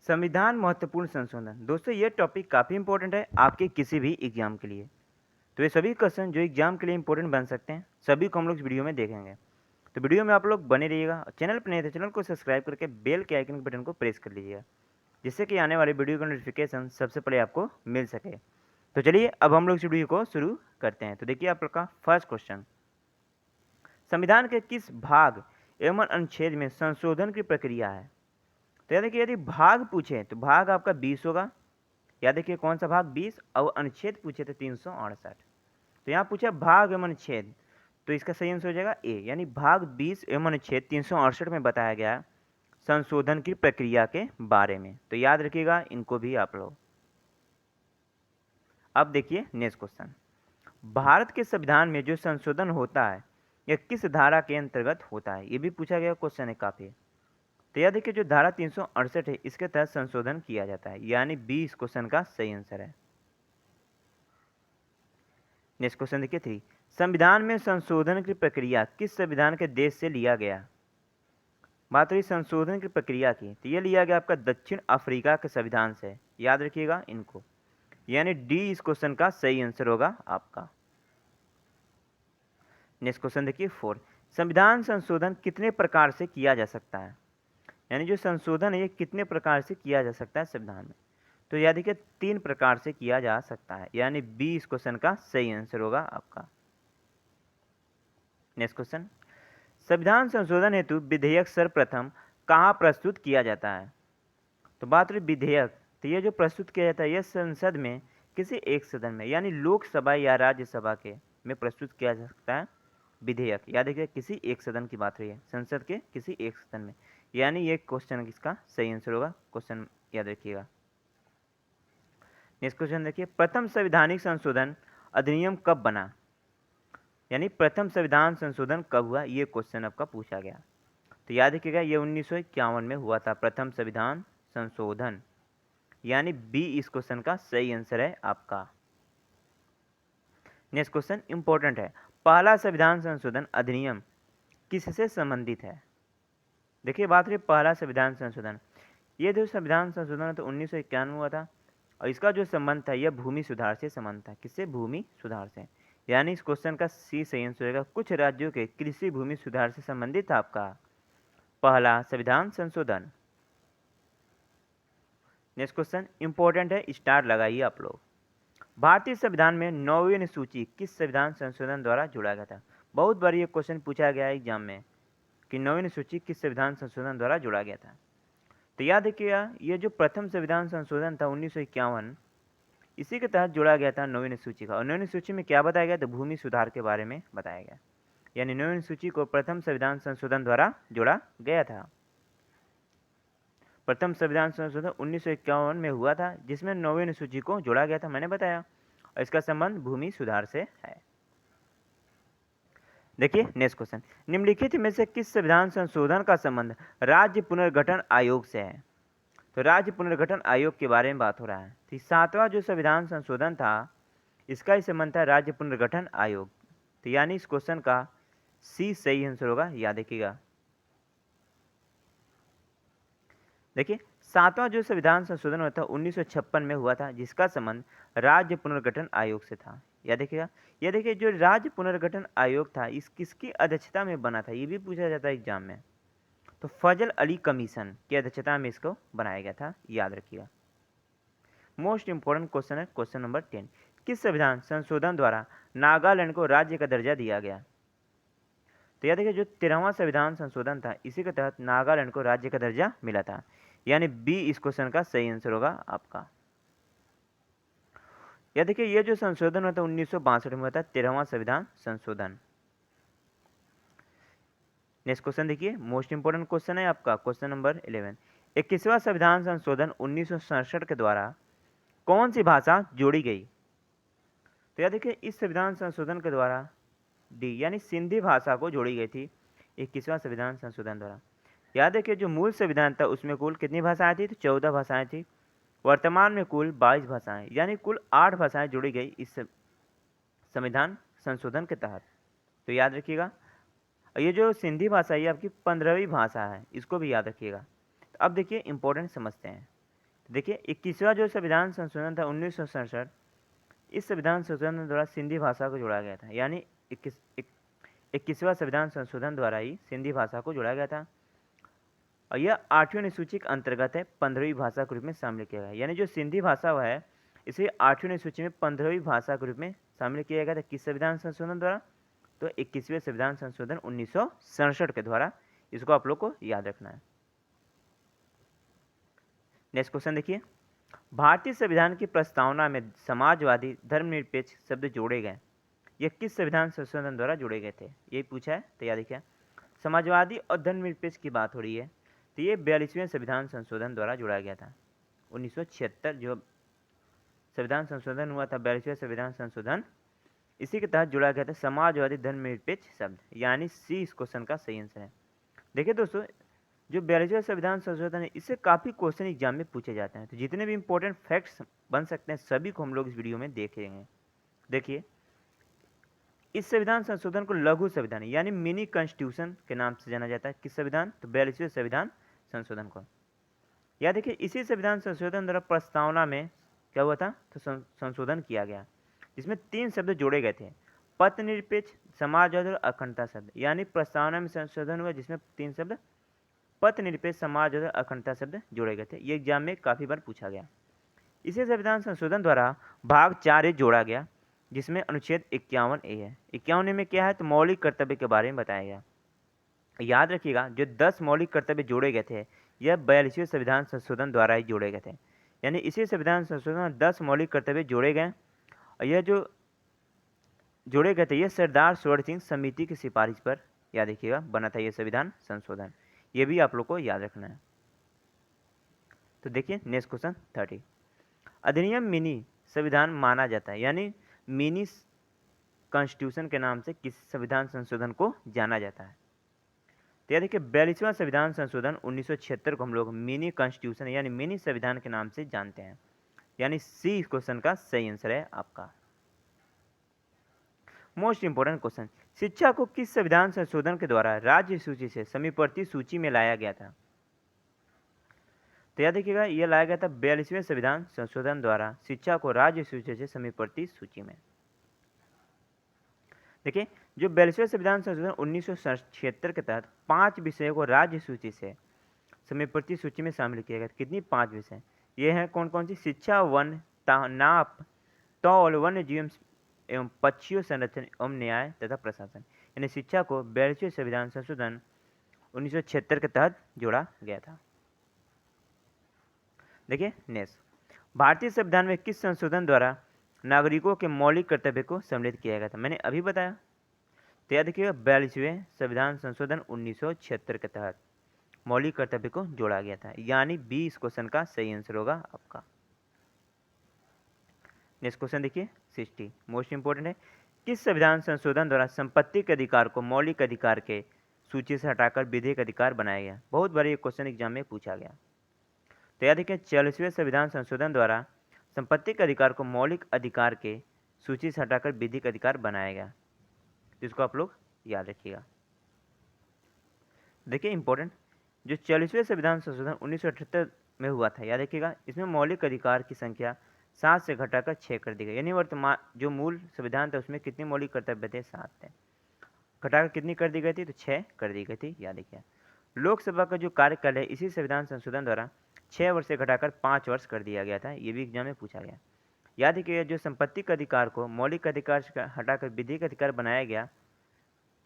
संविधान महत्वपूर्ण संशोधन। दोस्तों ये टॉपिक काफ़ी इंपॉर्टेंट है आपके किसी भी एग्जाम के लिए। तो ये सभी क्वेश्चन जो एग्जाम के लिए इंपॉर्टेंट बन सकते हैं सभी को हम लोग इस वीडियो में देखेंगे। तो वीडियो में आप लोग बने रहिएगा। चैनल पर नहीं थे चैनल को सब्सक्राइब करके बेल के आइकन के बटन को प्रेस कर लीजिएगा, जिससे कि आने वाली वीडियो का नोटिफिकेशन सबसे पहले आपको मिल सके। तो चलिए अब हम लोग इस वीडियो को शुरू करते हैं। तो देखिए आप लोग का फर्स्ट क्वेश्चन, संविधान के किस भाग एवं अनुच्छेद में संशोधन की प्रक्रिया है? तो याद देखिए यदि भाग पूछे तो भाग आपका 20 होगा। याद देखिए कौन सा भाग 20, और अनुच्छेद पूछे तो 368। तो यहाँ पूछा भाग एवं अनुच्छेद, तो इसका सही आंसर हो जाएगा ए, यानी भाग 20 एवं अनुच्छेद 368 में बताया गया है संशोधन की प्रक्रिया के बारे में। तो याद रखिएगा इनको भी आप लोग। अब देखिए नेक्स्ट क्वेश्चन, भारत के संविधान में जो संशोधन होता है यह किस धारा के अंतर्गत होता है? ये भी पूछा गया क्वेश्चन है काफी। तो यह देखिए जो धारा 368 है इसके तहत संशोधन किया जाता है, यानी 20 क्वेश्चन का सही आंसर है। नेक्स्ट क्वेश्चन देखिए 3, संविधान में संशोधन की प्रक्रिया किस संविधान के देश से लिया गया? बात रही संशोधन की प्रक्रिया की, तो यह लिया गया आपका दक्षिण अफ्रीका के संविधान से। याद रखिएगा इनको, यानी डी इस क्वेश्चन का सही आंसर होगा आपका। नेक्स्ट क्वेश्चन देखिए 4, संविधान संशोधन कितने प्रकार से किया जा सकता है? यानी जो संशोधन है ये कितने प्रकार से किया जा सकता है संविधान में? तो याद देखिए 3 प्रकार से किया जा सकता है, यानी बी इस क्वेश्चन का सही आंसर होगा आपका। नेक्स्ट क्वेश्चन, संविधान संशोधन हेतु विधेयक सर्वप्रथम कहाँ प्रस्तुत किया जाता है? तो बात रही विधेयक, तो ये जो प्रस्तुत किया जाता है यह संसद में किसी एक सदन में, यानी लोकसभा या राज्यसभा के में प्रस्तुत किया जा सकता है विधेयक। याद रखिए किसी एक सदन की बात रही है, संसद के किसी एक सदन में, यानी ये क्वेश्चन किसका सही आंसर होगा, क्वेश्चन याद रखिएगा। नेक्स्ट क्वेश्चन देखिए, प्रथम संवैधानिक संशोधन अधिनियम कब बना? यानी प्रथम संविधान संशोधन कब हुआ, ये क्वेश्चन आपका पूछा गया। तो याद रखिएगा ये 1951 में हुआ था प्रथम संविधान संशोधन, यानी बी इस क्वेश्चन का सही आंसर है आपका। नेक्स्ट क्वेश्चन इंपॉर्टेंट है, पहला संविधान संशोधन अधिनियम किससे संबंधित है? देखिए बात रही पहला संविधान संशोधन, ये जो संविधान संशोधन तो 1951 में हुआ था, और इसका जो संबंध था यह भूमि सुधार से संबंध था। किससे? भूमि सुधार से, यानी इस क्वेश्चन का सी सही आंसर होगा। कुछ राज्यों के कृषि भूमि सुधार से संबंधित था आपका पहला संविधान संशोधन। नेक्स्ट क्वेश्चन इंपॉर्टेंट है, स्टार लगाइए आप लोग। भारतीय संविधान में 9वीं अनुसूची किस संविधान संशोधन द्वारा जोड़ा गया था? बहुत बार ये क्वेश्चन पूछा गया है एग्जाम में कि 9वीं अनुसूची किस संविधान संशोधन द्वारा जोड़ा गया था। तो याद रखिएगा ये जो प्रथम संविधान संशोधन था 1951, इसी के तहत जोड़ा गया था 9वीं अनुसूची का। और 9वीं अनुसूची में क्या बताया गया? तो भूमि सुधार के बारे में बताया गया, यानी 9वीं अनुसूची को प्रथम संविधान संशोधन द्वारा जोड़ा गया था। प्रथम संविधान संशोधन 1951 में हुआ था, जिसमें 9वीं अनुसूची को जोड़ा गया था, मैंने बताया, और इसका संबंध भूमि सुधार से है। देखिए नेक्स्ट क्वेश्चन, निम्नलिखित में से किस संविधान संशोधन का संबंध राज्य पुनर्गठन आयोग से है? तो राज्य पुनर्गठन आयोग के बारे में बात हो रहा है। तो 7वां जो संविधान संशोधन था इसका ही संबंध था राज्य पुनर्गठन आयोग। तो यानी इस क्वेश्चन का सी सही आंसर होगा, याद रखिएगा। देखिए 7वां जो संविधान संशोधन हुआ था 1956 में हुआ था, जिसका संबंध राज्य पुनर्गठन आयोग से था। याद रखिएगा। यह देखिए जो राज्य पुनर्गठन आयोग था इस किसकी अध्यक्षता में बना था, ये भी पूछा जाता है एग्जाम में। तो फजल अली कमीशन की अध्यक्षता में इसको बनाया गया था, याद रखिएगा। मोस्ट इंपोर्टेंट क्वेश्चन है क्वेश्चन नंबर 10, किस संविधान संशोधन द्वारा नागालैंड को राज्य का दर्जा दिया गया? तो याद देखिए जो 13वां संविधान संशोधन था इसी के तहत नागालैंड को राज्य का दर्जा मिला था, यानी बी इस क्वेश्चन का सही आंसर होगा आपका। याद देखिए ये जो संशोधन हुआ था 1962 में हुआ था 13वां संविधान संशोधन। नेक्स्ट क्वेश्चन देखिए, मोस्ट इंपोर्टेंट क्वेश्चन है आपका क्वेश्चन नंबर 11, 21वां संविधान संशोधन 1967 के द्वारा कौन सी भाषा जोड़ी गई? तो याद देखिए इस संविधान संशोधन के द्वारा डी यानी सिंधी भाषा को जोड़ी गई थी 21वां संविधान संशोधन द्वारा। याद है कि जो मूल संविधान था उसमें कुल कितनी भाषाएं थी? तो 14 भाषाएं थी। वर्तमान में कुल 22 भाषाएं, यानी कुल 8 भाषाएं जोड़ी गई इस संविधान संशोधन के तहत। तो याद रखिएगा। ये जो सिंधी भाषा है ये आपकी 15वीं भाषा है, इसको भी याद रखिएगा। तो अब देखिए इंपॉर्टेंट समझते हैं, देखिए 21वां जो संविधान संशोधन था 1967, इस संविधान संशोधन द्वारा सिंधी भाषा को जोड़ा गया था। यानी 21वां संविधान संशोधन द्वारा ही सिंधी भाषा को जोड़ा गया था और यह 8वीं अनुसूची के अंतर्गत है, 15वीं भाषा के रूप में शामिल किया गया। यानी जो सिंधी भाषा हुआ है इसे 8वीं अनुसूची में 15वीं भाषा के रूप में शामिल किया गया था। किस संविधान संशोधन द्वारा? तो 21वें संविधान संशोधन 1967 के द्वारा। इसको आप लोग को याद रखना है। नेक्स्ट क्वेश्चन देखिए, भारतीय संविधान की प्रस्तावना में समाजवादी धर्मनिरपेक्ष शब्द जोड़े गए, यह किस संविधान संशोधन द्वारा जोड़े गए थे? यही पूछा है, तो याद देखिए समाजवादी और धर्मनिरपेक्ष की बात हो रही है, तो ये 42वें संविधान संशोधन द्वारा जोड़ा गया था। 1976 जो संविधान संशोधन हुआ था, 42वें संविधान संशोधन, इसी के तहत जोड़ा गया था समाजवादी धर्मनिरपेक्ष शब्द, यानी सी इस क्वेश्चन का सही आंसर है। देखिए दोस्तों, जो 42वें संविधान संशोधन है इससे काफ़ी क्वेश्चन एग्जाम में पूछे जाते हैं, तो जितने भी इंपॉर्टेंट फैक्ट्स बन सकते हैं सभी को हम लोग इस वीडियो में देखेंगे। देखिए, इस संविधान संशोधन को लघु संविधान यानी मिनी कॉन्स्टिट्यूशन के नाम से जाना जाता है। किस संविधान? तो 42वें संविधान संशोधन को। या देखिए, इसी संविधान संशोधन द्वारा प्रस्तावना में क्या हुआ था? तो संशोधन किया गया, जिसमें 3 शब्द जोड़े गए थे, पथ निरपेक्ष, समाजवाद और अखंडता शब्द। यानी प्रस्तावना में संशोधन हुआ जिसमें 3 शब्द पथ निरपेक्ष, समाजवाद और अखंडता शब्द जोड़े गए थे। ये एग्जाम में काफ़ी बार पूछा गया। इसी संविधान संशोधन द्वारा भाग 4 जोड़ा गया, जिसमें अनुच्छेद 51A है। 51A में क्या है? तो मौलिक कर्तव्य के बारे में बताया गया। याद रखिएगा, जो 10 मौलिक कर्तव्य जोड़े गए थे यह 42वें संविधान संशोधन द्वारा ही जोड़े गए थे। यानी इसी संविधान संशोधन में 10 मौलिक कर्तव्य जोड़े गए और यह जो जोड़े गए थे ये सरदार सरोवर सिंह समिति की सिफारिश पर, याद रखिएगा, बना था ये संविधान संशोधन। ये भी आप लोग को याद रखना है। तो देखिए नेक्स्ट क्वेश्चन 30, अधिनियम मिनी संविधान माना जाता है, यानी मिनी कॉन्स्टिट्यूशन के नाम से किस संविधान संशोधन को जाना जाता है? तो यह देखिए 42वां संविधान संशोधन 1976 को हम लोग मिनी कॉन्स्टिट्यूशन यानी मिनी संविधान के नाम से जानते हैं। यानी सी क्वेश्चन का सही आंसर है आपका। मोस्ट इंपोर्टेंट क्वेश्चन, शिक्षा को किस संविधान संशोधन के द्वारा राज्य सूची से समीपवर्ती सूची में लाया गया था? तो याद देखिएगा, यह लाया गया था 42वें संविधान संशोधन द्वारा शिक्षा को राज्य सूची से समीपवर्ती सूची में। देखिए, जो 42वें संविधान संशोधन 1976 के तहत 5 विषयों को राज्य सूची से समीपवर्ती सूची में शामिल किया गया। कितनी? 5 विषय। ये हैं कौन कौन सी? शिक्षा, वन, नाप, तौल, वन्य जीव एवं पक्षियों संरक्षण एवं न्याय तथा प्रशासन। यानी शिक्षा को 42वें संविधान संशोधन 1976 के तहत जोड़ा गया था। देखिए नेक्स्ट, भारतीय संविधान में किस संशोधन द्वारा नागरिकों के मौलिक कर्तव्य को सम्मिलित किया गया था? मैंने अभी बताया। तो याद रखिएगा, 42वें संविधान संशोधन 1976 के तहत मौलिक कर्तव्य को जोड़ा गया था। यानी 20 क्वेश्चन का सही आंसर होगा आपका। नेक्स्ट क्वेश्चन देखिए 60, मोस्ट इंपोर्टेंट है, किस संविधान संशोधन द्वारा संपत्ति के अधिकार को मौलिक अधिकार के सूची से हटाकर विधिक अधिकार बनाया गया? बहुत बार ये क्वेश्चन एग्जाम में पूछा गया। तो याद रखिए, 40वें संविधान संशोधन द्वारा संपत्ति के अधिकार को मौलिक अधिकार के सूची से हटाकर विधिक अधिकार बनाया गया, जिसको आप लोग याद रखिएगा। देखिए इंपॉर्टेंट, जो 40वें संविधान संशोधन 1978 में हुआ था, याद रखिएगा, इसमें मौलिक अधिकार की संख्या 7 से घटाकर 6 कर दी गई। यानी वर्तमान जो मूल संविधान था उसमें कितने मौलिक कर्तव्य थे? 7 थे, घटाकर कितनी कर दी गई थी? तो 6 कर दी गई थी। याद रखिए, लोकसभा का जो कार्यकाल है इसी संविधान संशोधन द्वारा 6 वर्ष से घटाकर 5 वर्ष कर दिया गया था। ये भी एग्जाम में पूछा गया। याद रखिए, जो संपत्ति का अधिकार को मौलिक अधिकार से हटाकर विधिक अधिकार बनाया गया,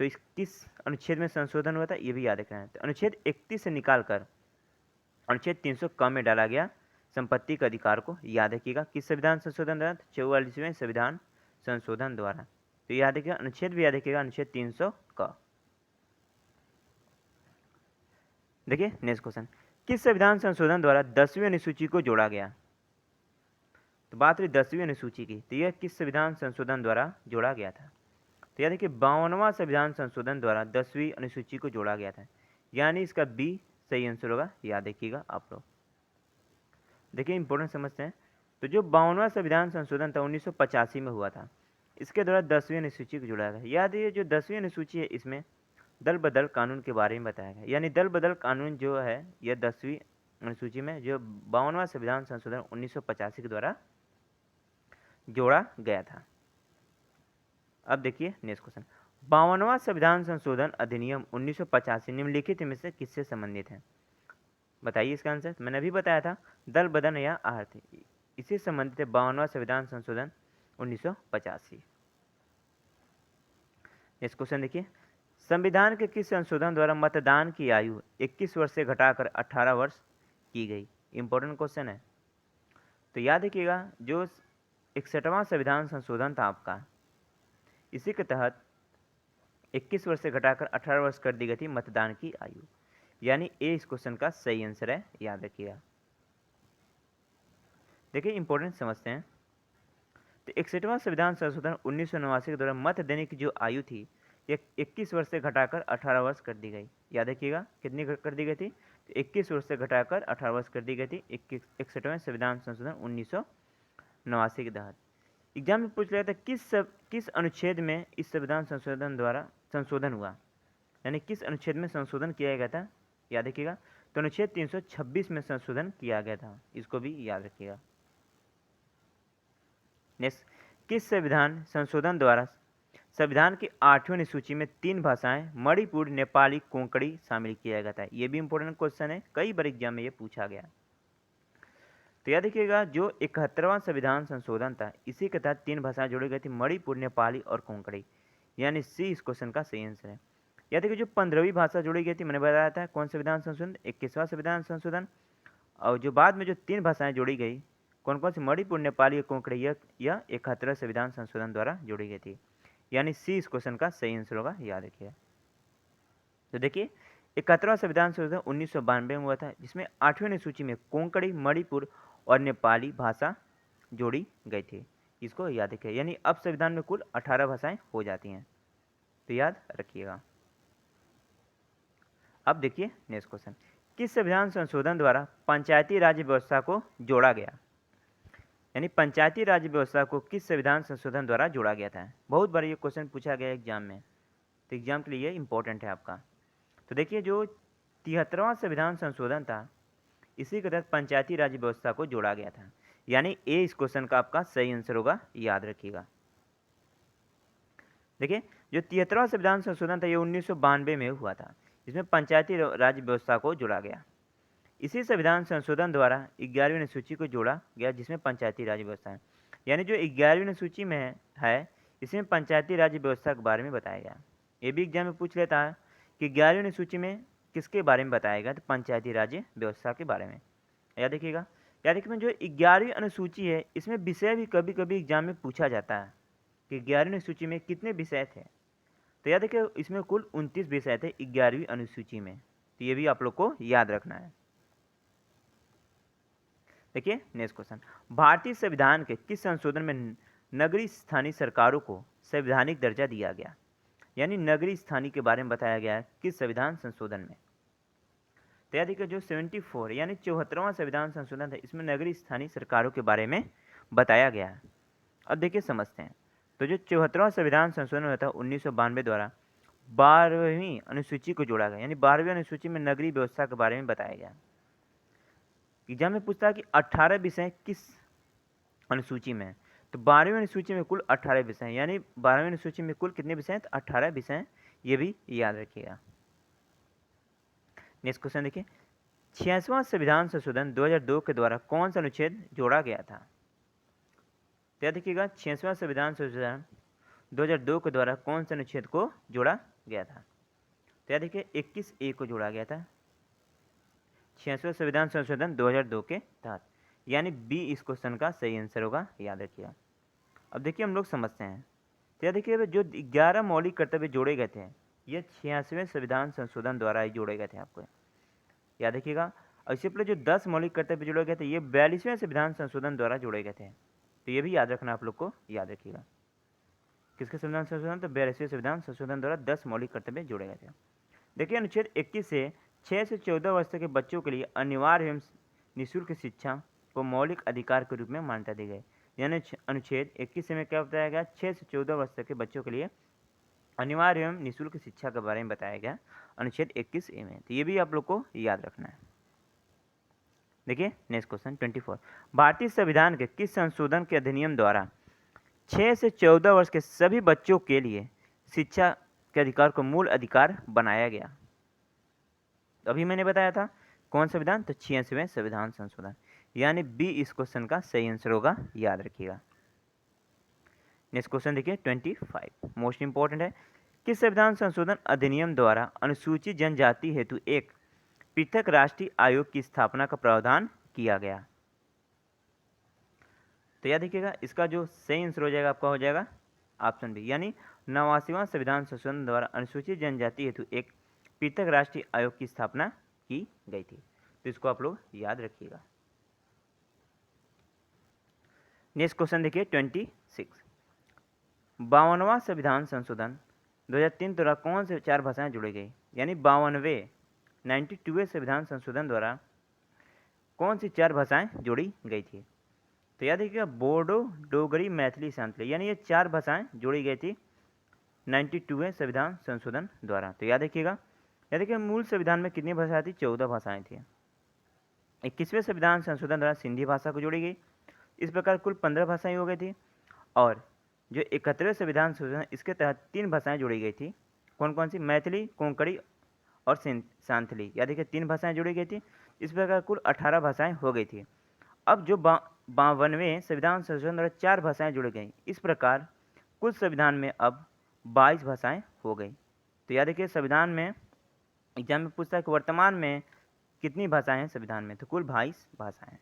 तो इस किस अनुच्छेद में संशोधन हुआ था? ये भी याद रखना है। तो अनुच्छेद 31 से निकालकर अनुच्छेद 300 में डाला गया संपत्ति के अधिकार को। याद रखिएगा, किस संविधान संशोधन द्वारा? 44वें संविधान संशोधन द्वारा। तो याद रखिएगा, अनुच्छेद भी याद रखिएगा, अनुच्छेद 300 का। देखिए नेक्स्ट क्वेश्चन, किस संविधान संशोधन द्वारा 10वीं अनुसूची को जोड़ा गया? तो बात रही 10वीं अनुसूची की, तो यह किस संविधान संशोधन द्वारा जोड़ा गया था? तो याद रखिए, 52वां संविधान संशोधन द्वारा 10वीं अनुसूची को जोड़ा गया था। यानी इसका बी सही आंसर होगा। याद रखिएगा आप लोग। देखिए इंपॉर्टेंट समझते हैं, तो जो 52वां संविधान संशोधन था 1985 में हुआ था, इसके द्वारा 10वीं अनुसूची को जोड़ा गया। याद है, जो 10वीं अनुसूची है इसमें दल बदल कानून के बारे में बताया गया। यानी दल बदल कानून जो है यह 10वीं अनुसूची में जो 52वां संविधान संशोधन 1985 के द्वारा जोड़ा गया था। अब देखिए नेक्स्ट क्वेश्चन, 52वां संविधान संशोधन अधिनियम 1985 निम्नलिखित में से किससे संबंधित है? बताइए इसका आंसर। मैंने अभी बताया था, दल, बदन या आहार, इसी संबंधित है 52वां संविधान संशोधन 1985। नेक्स्ट क्वेश्चन देखिए, संविधान के किस संशोधन द्वारा मतदान की आयु 21 वर्ष से घटाकर 18 वर्ष की गई? इंपॉर्टेंट क्वेश्चन है, तो याद रखिएगा जो 61वां संविधान संशोधन था आपका, इसी के तहत 21 वर्ष से घटाकर 18 वर्ष कर दी गई थी मतदान की आयु, यानी ए इस क्वेश्चन का सही आंसर है, याद रखिएगा। देखिए इंपॉर्टेंट समझते हैं, तो 61वां संविधान संशोधन 1989 के दौरान मत देने की जो आयु थी 21 वर्ष से घटाकर 18 वर्ष कर दी गई। याद रखिएगा कितनी कर दी गई थी? तो 21 वर्ष से घटाकर 18 वर्ष कर दी गई थी 61वें संविधान संशोधन 1989 के तहत। एग्जाम में पूछ लिया था किस अनुच्छेद में इस संविधान संशोधन द्वारा संशोधन हुआ, यानी किस अनुच्छेद में संशोधन किया गया था? याद रखिएगा, तो अनुच्छेद 326 में संशोधन किया गया था, इसको भी याद रखिएगा। नेक्स्ट, किस संविधान संशोधन द्वारा संविधान की 8वीं अनुसूची में 3 भाषाएं मणिपुर, नेपाली, कोंकणी शामिल किया गया था? ये भी इंपॉर्टेंट क्वेश्चन है, कई बार एग्जाम में ये पूछा गया। तो याद रखिएगा जो 71वां संविधान संशोधन था, इसी के तहत 3 भाषाएं जोड़ी गई थी, मणिपुर, नेपाली और कोंकणी, यानी सी इस क्वेश्चन का सही आंसर है। याद रखिए जो 15वीं भाषा जोड़ी गई थी, मैंने बताया था कौन संविधान संशोधन? 21वां संविधान संशोधन। और जो बाद में जो 3 भाषाएं जोड़ी गई, कौन कौन सी? मणिपुर, नेपाली और कोंकणी, यह 71वें संविधान संशोधन द्वारा जोड़ी गई थी, यानी सी इस क्वेश्चन का सही आंसर होगा, याद रखिएगा। तो देखिए 71वां संविधान संशोधन 1992 में हुआ था, जिसमें 8वीं अनुसूची में कोंकणी, मणिपुर और नेपाली भाषा जोड़ी गई थी, इसको याद रखिए। यानी अब संविधान में कुल 18 भाषाएं हो जाती हैं, तो याद रखिएगा। अब देखिए नेक्स्ट क्वेश्चन, किस संविधान संशोधन द्वारा पंचायती राज व्यवस्था को जोड़ा गया? यानी पंचायती राज व्यवस्था को किस संविधान संशोधन द्वारा जोड़ा गया था? बहुत बार ये क्वेश्चन पूछा गया एग्जाम में, तो एग्जाम के लिए इंपॉर्टेंट है आपका। तो देखिए जो 73वां संविधान संशोधन था, इसी के तहत पंचायती राज व्यवस्था को जोड़ा गया था, यानी ए इस क्वेश्चन का आपका सही आंसर होगा, याद रखिएगा। देखिए जो 73वां संविधान संशोधन था ये 1992 में हुआ था, इसमें पंचायती राज व्यवस्था को जोड़ा गया। इसी संविधान संशोधन द्वारा 11वीं अनुसूची को जोड़ा गया, जिसमें पंचायती राज व्यवस्था है, यानी जो 11वीं अनुसूची में है इसमें पंचायती राज व्यवस्था के बारे में बताया गया। ये भी एग्जाम में पूछ लेता है कि 11वीं अनुसूची में किसके बारे में बताया गया? तो पंचायती राज व्यवस्था के बारे में, याद रखिएगा। याद रखिए जो 11वीं अनुसूची है इसमें विषय भी कभी कभी एग्जाम में पूछा जाता है कि 11वीं अनुसूची में कितने विषय थे, तो याद रखिए इसमें कुल 29 विषय थे 11वीं अनुसूची में, तो ये भी आप लोग को याद रखना है। देखिए नेक्स्ट क्वेश्चन, भारतीय संविधान के किस संशोधन में नगरीय स्थानीय सरकारों को संवैधानिक दर्जा दिया गया? यानी नगरीय स्थानीय के बारे में बताया गया है किस संविधान संशोधन में? तो याद रखिए जो 74 यानी 74वां संविधान संशोधन था, इसमें नगरीय स्थानीय सरकारों के बारे में बताया गया है। अब देखिए समझते हैं, तो जो 74वां संविधान संशोधन हुआ था 1992 द्वारा 12वीं अनुसूची को जोड़ा गया, यानी 12वीं अनुसूची में नगरीय व्यवस्था के बारे में बताया गया। एग्जाम में पूछता है कि 18 विषय किस अनुसूची में है, तो 12वीं अनुसूची में कुल 18 विषय हैं, यानी 12वीं अनुसूची में कुल कितने विषय हैं? तो 18 विषय हैं, ये भी याद रखिएगा। नेक्स्ट क्वेश्चन देखिए, 86वां संविधान संशोधन 2002 के द्वारा कौन सा अनुच्छेद जोड़ा गया था? तो याद रखिएगा 86वां संविधान संशोधन 2002 के द्वारा कौन से अनुच्छेद को जोड़ा गया था? तो याद रखिए 21A को जोड़ा गया था 86वां संविधान संशोधन 2002 के तहत, यानी बी इस क्वेश्चन का सही आंसर होगा, याद रखिएगा। अब देखिए हम लोग समझते हैं, तो याद रखिए जो 11 मौलिक कर्तव्य जोड़े गए थे ये 86वें संविधान संशोधन द्वारा ही जोड़े गए थे, आपको याद रखिएगा। और इससे पहले जो 10 मौलिक कर्तव्य जोड़े गए थे ये 42वें संविधान संशोधन द्वारा जोड़े गए थे, तो ये भी याद रखना आप लोग को, याद रखिएगा। किसके संविधान संशोधन? तो 42वें संविधान संशोधन द्वारा 10 मौलिक कर्तव्य जोड़े गए थे। देखिए अनुच्छेद 21 से 6 से 14 वर्ष के बच्चों के लिए अनिवार्य एवं निःशुल्क शिक्षा को मौलिक अधिकार के रूप में मान्यता दी गई, यानी अनुच्छेद 21 में क्या बताया गया? 6 से 14 वर्ष के बच्चों के लिए अनिवार्य एवं निःशुल्क शिक्षा के बारे में बताया गया अनुच्छेद 21A में, तो ये भी आप लोग को याद रखना है। देखिए नेक्स्ट क्वेश्चन 24, भारतीय संविधान के किस संशोधन के अधिनियम द्वारा 6 से 14 वर्ष के सभी बच्चों के लिए शिक्षा के अधिकार को मूल अधिकार बनाया गया? अभी मैंने बताया था कौन संविधान, तो 86वें संविधान संशोधन, यानी बी इस क्वेश्चन का सही आंसर होगा, याद रखिएगा। नेक्स्ट क्वेश्चन देखिए 25, मोस्ट इंपॉर्टेंट है, किस संविधान संशोधन अधिनियम द्वारा अनुसूचित जनजाति हेतु एक पृथक राष्ट्रीय आयोग की स्थापना का प्रावधान किया गया? तो याद रखिएगा इसका जो सही आंसर हो जाएगा आपका हो जाएगा ऑप्शन बी, यानी 89वां संविधान संशोधन द्वारा अनुसूचित जनजाति हेतु एक पृथक राष्ट्रीय आयोग की स्थापना की गई थी। तो इसको आप लोग याद रखिएगा। नेक्स्ट क्वेश्चन देखिए 26, 52वां संविधान संशोधन 2003 द्वारा कौन से 4 भाषाएं जोड़ी गई? यानी 92वें संविधान संशोधन द्वारा कौन सी 4 भाषाएं जोड़ी गई थी? तो याद रखिएगा बोडो, डोगरी, मैथिली, संथाली, यानी ये 4 भाषाएं जोड़ी गई थी 92वें संविधान संशोधन द्वारा। तो याद रखिएगा मूल संविधान में कितनी भाषाएं थी? 14 भाषाएं थी। 21वें संविधान संशोधन द्वारा सिंधी भाषा को जोड़ी गई। इस प्रकार कुल 15 भाषाएं हो गई थी। और जो 71वें संविधान संशोधन इसके तहत 3 भाषाएं जोड़ी गई थी। कौन कौन सी? मैथिली, कोंकणी और सांथली, याद रखिए 3 भाषाएं जोड़ी गई थी। इस प्रकार कुल 18 भाषाएं हो गई थी। अब जो 52वें संविधान संशोधन द्वारा 4 भाषाएं जुड़ गई, इस प्रकार कुल संविधान में अब 22 भाषाएं हो गई। तो याद रखिए संविधान में एग्जाम में पूछता है कि वर्तमान में कितनी भाषाएं हैं संविधान में, तो कुल 22 भाषाएं।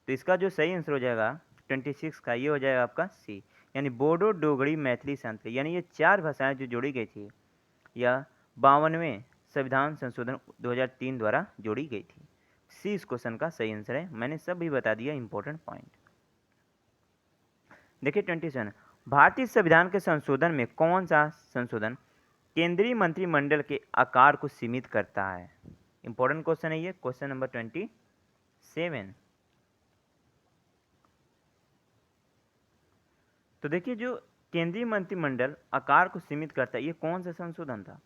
तो इसका जो सही आंसर हो जाएगा 26 का, ये हो जाएगा आपका सी, यानी बोडो, डोगरी, मैथिली, संथाली, यानी ये 4 भाषाएं जो जोड़ी गई थी या 52वें संविधान संशोधन 2003 द्वारा जोड़ी गई थी। सी इस क्वेश्चन का सही आंसर है। मैंने सब भी बता दिया इंपॉर्टेंट पॉइंट। देखिए 27, भारतीय संविधान के संशोधन में कौन सा संशोधन केंद्रीय मंत्रिमंडल के आकार को सीमित करता है? इंपॉर्टेंट क्वेश्चन है ये, क्वेश्चन नंबर 27। तो देखिए जो केंद्रीय मंत्रिमंडल आकार को सीमित करता है, ये कौन सा संशोधन था?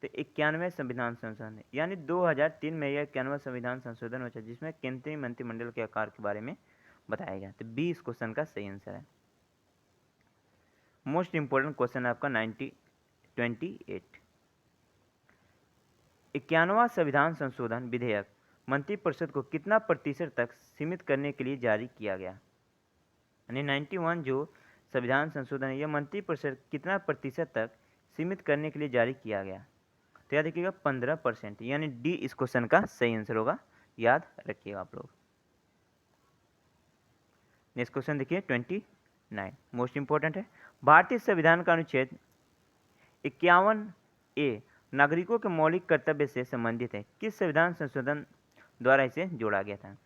तो 91वें संविधान संशोधन, यानी 2003 में यह 91वां संविधान संशोधन हुआ जिसमें केंद्रीय मंत्रिमंडल के आकार के बारे में बताया गया। तो बी इस क्वेश्चन का सही आंसर है। मोस्ट इंपोर्टेंट क्वेश्चन है आपका 28, 91वां संविधान संशोधन विधेयक मंत्रिपरिषद को कितना प्रतिशत तक सीमित करने के लिए जारी किया गया? यानी 91 जो संविधान संशोधन है यह मंत्रिपरिषद कितना प्रतिशत तक सीमित करने के लिए जारी किया गया? तो याद रखिएगा 15%, यानी डी इस क्वेश्चन का सही आंसर होगा, याद रखिएगा आप लोग। नेक्स्ट क्वेश्चन देखिए 29, मोस्ट इंपोर्टेंट है, भारतीय संविधान का अनुच्छेद 51A नागरिकों के मौलिक कर्तव्य से संबंधित है, किस संविधान संशोधन द्वारा इसे जोड़ा गया था?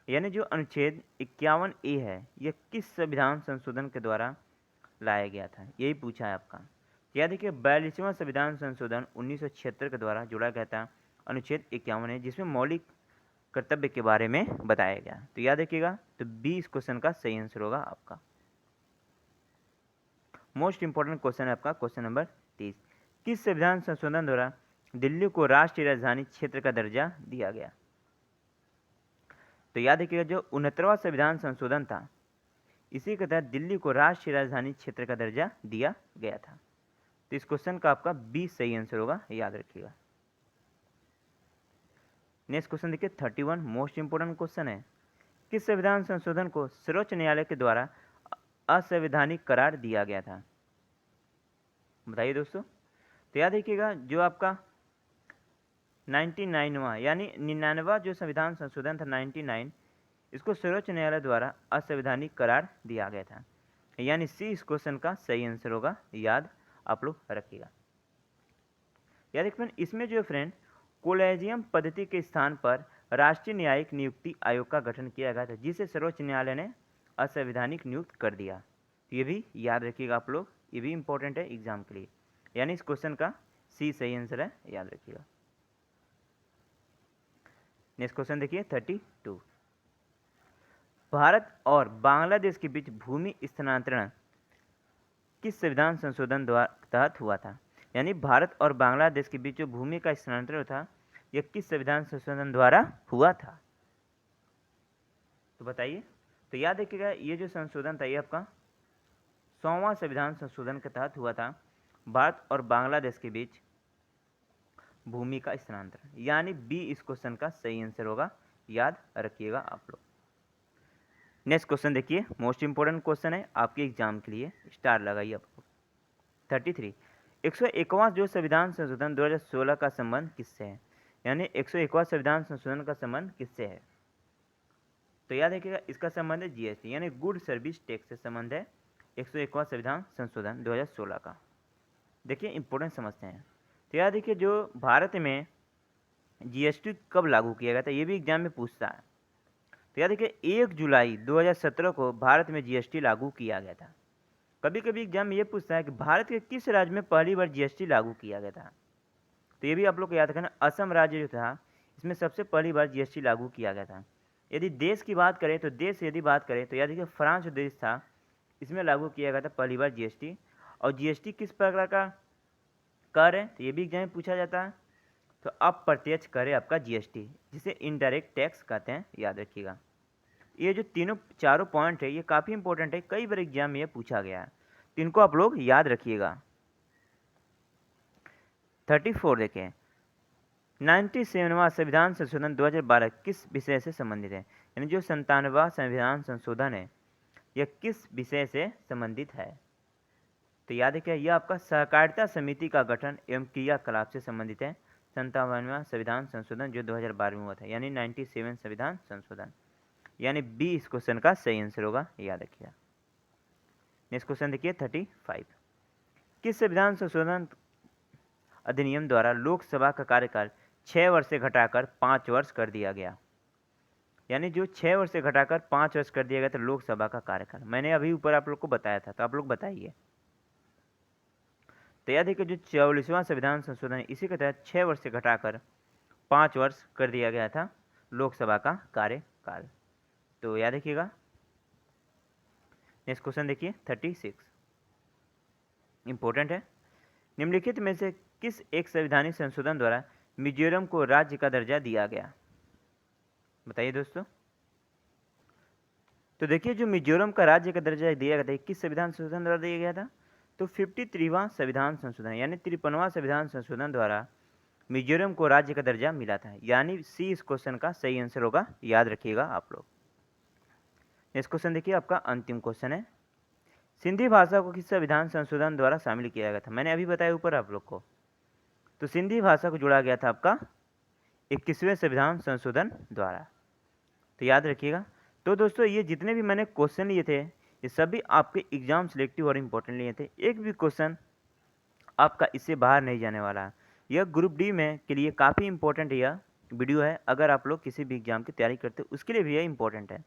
यानी जो अनुच्छेद 51A है यह किस संविधान संशोधन के द्वारा लाया गया था, यही पूछा है आपका। याद देखिए 42वां संविधान संशोधन 1976 के द्वारा जोड़ा गया था अनुच्छेद 51 है, जिसमें मौलिक कर्तव्य के बारे में बताया गया। तो याद रखिएगा तो बी इस क्वेश्चन का सही आंसर होगा आपका। मोस्ट इंपोर्टेंट क्वेश्चन है आपका क्वेश्चन नंबर 30, किस संविधान संशोधन द्वारा दिल्ली को राष्ट्रीय राजधानी क्षेत्र का दर्जा दिया गया? तो याद रखिएगा जो 69वां संविधान संशोधन था इसी के तहत दिल्ली को राष्ट्रीय राजधानी क्षेत्र का दर्जा दिया गया था। तो इस क्वेश्चन का आपका बी सही आंसर होगा, याद रखिएगा। नेक्स्ट क्वेश्चन देखिए 31, मोस्ट इंपोर्टेंट क्वेश्चन है, किस संविधान संशोधन को सर्वोच्च न्यायालय के द्वारा असंवैधानिक करार दिया गया था? बताइए दोस्तों। तो याद रखिएगा जो आपका 99वां यानी 99वां जो संविधान संशोधन था 99, इसको सर्वोच्च न्यायालय द्वारा असंवैधानिक करार दिया गया था, यानी सी इस क्वेश्चन का सही आंसर होगा, याद आप लोग रखिएगा। याद रखिए इसमें जो फ्रेंड कोलेजियम पद्धति के स्थान पर राष्ट्रीय न्यायिक नियुक्ति आयोग का गठन किया गया था, जिसे सर्वोच्च न्यायालय ने असंवैधानिक नियुक्त कर दिया। तो ये भी याद रखिएगा आप लोग, ये भी इंपॉर्टेंट है एग्जाम के लिए, यानी इस क्वेश्चन का सी सही आंसर है, याद रखिएगा। नेक्स्ट क्वेश्चन देखिए 32, भारत और बांग्लादेश के बीच भूमि स्थानांतरण किस संविधान संशोधन द्वारा तहत हुआ था? यानी भारत और बांग्लादेश के बीच जो भूमि का स्थानांतरण था यह किस संविधान संशोधन द्वारा हुआ था? तो बताइए। तो याद रखिएगा ये जो संशोधन था ये आपका 100वां संविधान संशोधन के तहत हुआ था। भारत और बांग्लादेश के बीच भूमि का स्थानांतरण, यानी बी इस क्वेश्चन का सही आंसर होगा, याद रखिएगा आप लोग। नेक्स्ट क्वेश्चन देखिए, मोस्ट इंपोर्टेंट क्वेश्चन है आपके एग्जाम के लिए, स्टार लगाइए आप लोग। 33 101वां जो संविधान संशोधन 2016 का संबंध किससे है, यानी 101वां संविधान संशोधन का संबंध किससे है। तो याद रखिएगा इसका संबंध है जीएसटी यानी गुड सर्विस टैक्स से संबंध है 101वां संविधान संशोधन 2016 का। देखिए इंपॉर्टेंट समझते हैं। तो याद देखिए जो भारत में जीएसटी कब लागू किया गया था, ये भी एग्जाम में पूछता है। तो याद देखिए 1 जुलाई 2017 को भारत में जीएसटी लागू किया गया था। कभी कभी एग्जाम में ये पूछता है कि भारत के किस राज्य में पहली बार जीएसटी लागू किया गया था। तो ये भी आप लोग को याद रखना, असम राज्य जो था इसमें सबसे पहली बार जीएसटी लागू किया गया था। यदि देश की बात करें तो देश यदि बात करें तो याद देखिए फ्रांस जो देश था इसमें लागू किया गया था पहली बार जीएसटी। और जीएसटी किस प्रकार का कर है, तो ये भी एग्जाम में पूछा जाता है। तो अप्रत्यक्ष कर है आपका जीएसटी, जिसे इनडायरेक्ट टैक्स कहते हैं, याद रखिएगा। ये जो चारों पॉइंट है ये काफ़ी इंपॉर्टेंट है, कई बार एग्जाम में ये पूछा गया है, तो इनको आप लोग याद रखिएगा। 34 देखें, 97वां संविधान संशोधन 2012 किस विषय से संबंधित है, यानी जो 97वां संविधान संशोधन है यह किस विषय से संबंधित है। तो याद रखिए यह आपका सहकारिता समिति का गठन एवं क्रियाकलाप से संबंधित है। 97वां संविधान संशोधन जो 2012 में हुआ था, यानी 97 संविधान संशोधन, यानी बी इस क्वेश्चन का सही आंसर होगा, याद रखिएगा। नेक्स्ट क्वेश्चन देखिए 35, किस संविधान संशोधन अधिनियम द्वारा लोकसभा का कार्यकाल 6 वर्ष से घटाकर 5 वर्ष कर दिया गया, यानी जो 6 वर्ष से घटाकर 5 वर्ष कर दिया गया था लोकसभा का कार्यकाल, मैंने अभी ऊपर आप लोग को बताया था, तो आप लोग बताइए। तो याद है कि जो 44वां संविधान संशोधन है इसी के तहत 6 वर्ष से घटाकर 5 वर्ष कर दिया गया था लोकसभा का कार्यकाल, तो याद रखिएगा। नेक्स्ट क्वेश्चन देखिए 36, इंपॉर्टेंट है। निम्नलिखित में से किस एक संवैधानिक संशोधन द्वारा मिजोरम को राज्य का दर्जा दिया गया, बताइए दोस्तों। तो देखिए जो मिजोरम का राज्य का दर्जा दिया गया था किस संविधान संशोधन द्वारा दिया गया था, तो 53वां संविधान संशोधन यानी 53वां संविधान संशोधन द्वारा मिजोरम को राज्य का दर्जा मिला था, यानी सी इस क्वेश्चन का सही आंसर होगा, याद रखिएगा आप लोग। नेक्स्ट क्वेश्चन देखिए आपका अंतिम क्वेश्चन है, सिंधी भाषा को किस संविधान संशोधन द्वारा शामिल किया गया था, मैंने अभी बताया ऊपर आप लोग को। तो सिंधी भाषा को जोड़ा गया था आपका 21वें संविधान संशोधन द्वारा, तो याद रखिएगा। तो दोस्तों ये जितने भी मैंने क्वेश्चन लिए थे ये सभी आपके एग्जाम सिलेक्टिव और इम्पोर्टेंट लिए थे, एक भी क्वेश्चन आपका इससे बाहर नहीं जाने वाला है। यह ग्रुप डी में के लिए काफ़ी इंपॉर्टेंट यह वीडियो है, अगर आप लोग किसी भी एग्जाम की तैयारी करते हो उसके लिए भी यह इंपॉर्टेंट है।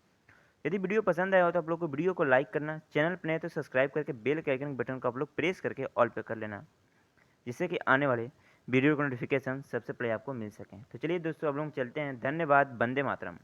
यदि वीडियो पसंद आया हो तो आप लोग को वीडियो को लाइक करना, चैनल पर नए तो सब्सक्राइब करके बेल के आइकन बटन को आप लोग प्रेस करके ऑल पे कर लेना, जिससे कि आने वाले वीडियो का नोटिफिकेशन सबसे पहले आपको मिल सकें। तो चलिए दोस्तों अब लोग चलते हैं, धन्यवाद, वंदे मातरम।